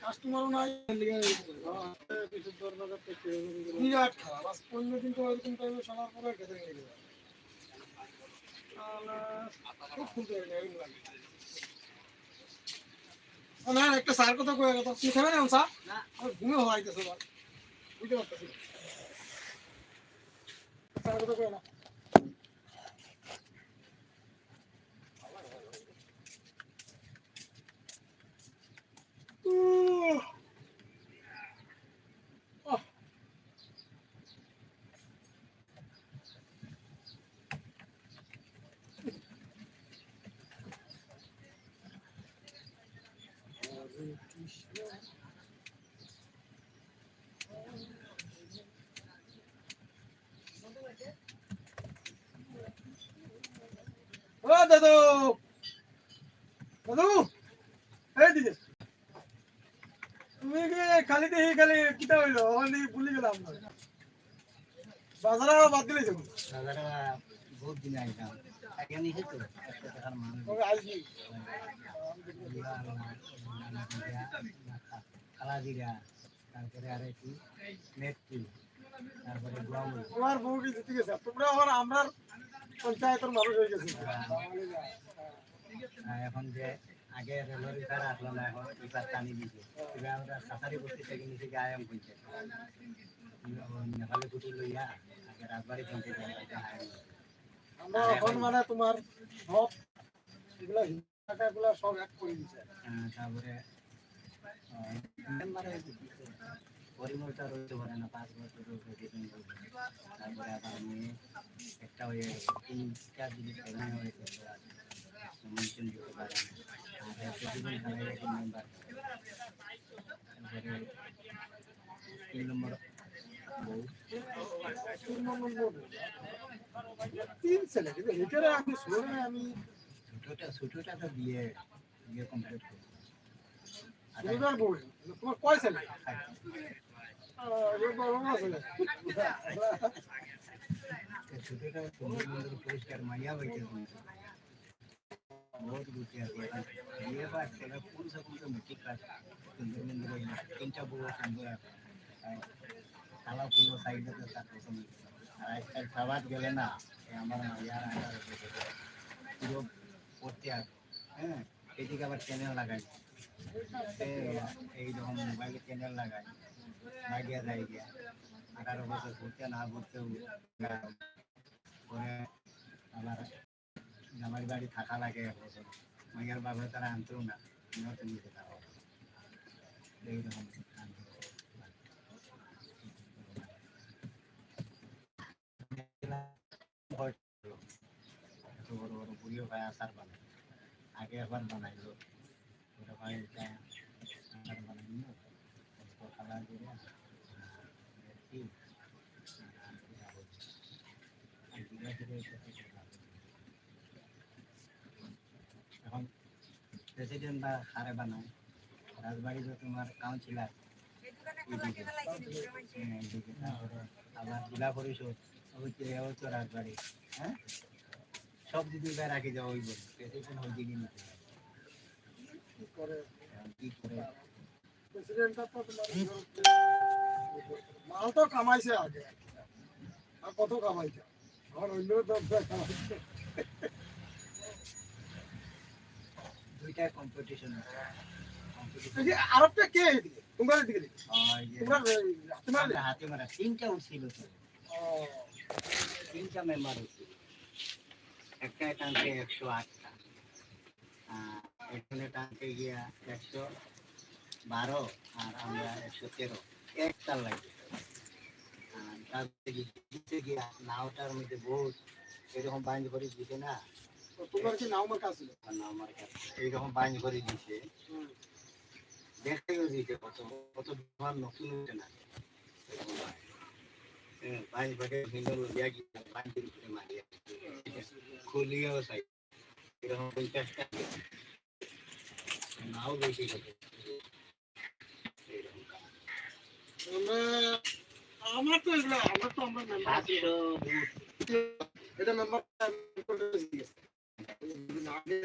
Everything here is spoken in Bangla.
কাস্টমারও নাই বিরাট খারাপ আজ 15 দিন তো এরকম টাইমে শোনার পরে খেতে গেলে খুব খুলতে না একটা স্যার কথা কয়ে কথা তুই খাবে না স্যার না ঘুমে হওয়াইতেছে বুঝতে পারতেছি স্যার কথা কয়ে না ও দাদু দাদু এই দিকে তুমি কি খালি দেখি খালি কিতা হইলো আমি ভুলে গেলাম বাজারে বাদ দিলে যাবো বাজারে বহুত দিন আইলাম আগে নিয়ে তো একটা টাকার মানুষ ওকে আইছি খালা দিরা তারপরে আর কি নেত্রী তারপরে তোমার বউ কি জিতে গেছে তোমরা আবার আমরা পঞ্চায়েতের মানুষ হয়ে গেছে এখন যে আগে রেলওয়ে স্যার আসলো না এখন ইপার টানি দিছে এবার আমরা সাফারি করতে থেকে নিচে আয়াম কইছে নেপালে কুটি লইয়া আগে রাজবাড়ি পৌঁছে যাই আমরা এখন মানে তোমার সব এগুলা টাকাগুলা সব এক করে দিছে তারপরে মেম্বারে পরিমলটা রইতে পারে না 5 বছর তারপরে আবার আমি একটা ওই 3-4 দিন ট্রেনিং হয়েছে মেনশন দিতে পারে আর প্রতিদিন খালি একটা মেম্বার 3 নম্বর তিন ছেলে কিন্তু এটারে আমি শুনে আমি ছোটটা তো বিয়ে কমপ্লিট করব ছোটটার বউ তোমার কয় ছেলে ছোটটা পরিষ্কার মাইয়া হইতে बहुत गुस्से आती है ये बात है कौन सा मिट्टी का तीनटा बुआ संभव তালা পুরো সাইডে তো থাকতো তুমি আর আজকাল খাবার গেলে না আমার ইয়ার আন্ডার পুরো পড়তে আর হ্যাঁ এদিকে আবার চ্যানেল লাগাই এই রকম মোবাইলে চ্যানেল লাগাই লাগিয়ে যায় গিয়া 18 বছর ঘুরতে না ঘুরতেও পরে আবার আমার বাড়ি থাকা লাগে মাইয়ার বাবা তারা আনতেও না নতুন নিতে থাকা এইরকম এত বড় বড় বুড়িও ভাই আচার বানায় আগে আবার বানাইলো ওরা ভাই আচার বানাইলো খাবার দিয়ে এখন প্রেসিডেন্ট বা হারে বানায় রাজবাড়িতে তোমার কাউন্সিলর আবার জেলা পরিষদ ওই তো রাজবাড়ি হ্যাঁ সব দিদি রাখি যাওয়া ওই বল প্রেসিডেন্ট ওই দিকে নিতে কি করে প্রেসিডেন্টটা তো তোমার মাল তো কামাইছে আগে আর কত কামাইছে আর অন্য দরকার কামাইছে দুইটা কম্পিটিশন আছে আরবটা কে এদিকে তোমার দিকে তোমার হাতে মারা তিনটা উঠছিল তো তিনটা মেম্বার উঠছিল একটা টানতে 108 টা এখানে টানতে গিয়া 112 আর আমরা 113 একটা লাগে তারপরে গিয়া নাওটার মধ্যে বহুত এরকম বাইন করে দিতে না তোমার কি নাও মার্কা ছিল নাও মার্কা এইরকম বাইন করে দিতে দেখতেও দিতে কত কত ভার নতুন উঠে না বাইন করে হিন্দল দিয়া গিয়া বাইন করে মারিয়া খুলিয়াও সাই এরকম 50 টাকা নাও বেশি করে আমার তো এগুলো আমার তো আমরা মেম্বার এটা মেম্বার করে দিয়েছে আগে